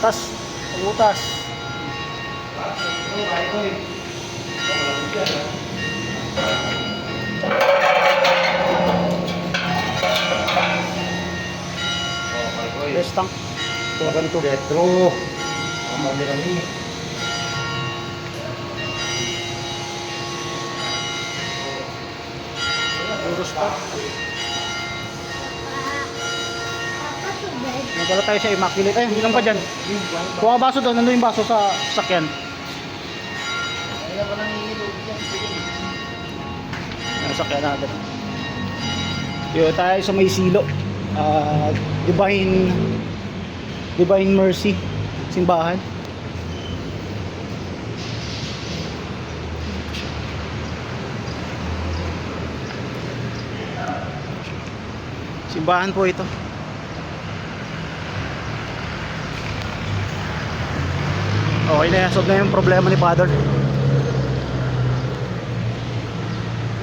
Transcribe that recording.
butas. Butas. Tank. Ganito retro. Marami. Puro stock. Nagdala tayo sa Immaculate. Ay, ilan pa dyan? Kuha baso doon. Nandun yung baso sa sakyan. Ang sakyan natin. Dito tayo sa may silo. Divine Mercy. Simbahan. Simbahan po ito. Okay na yan. Solve na yung problema ni Father.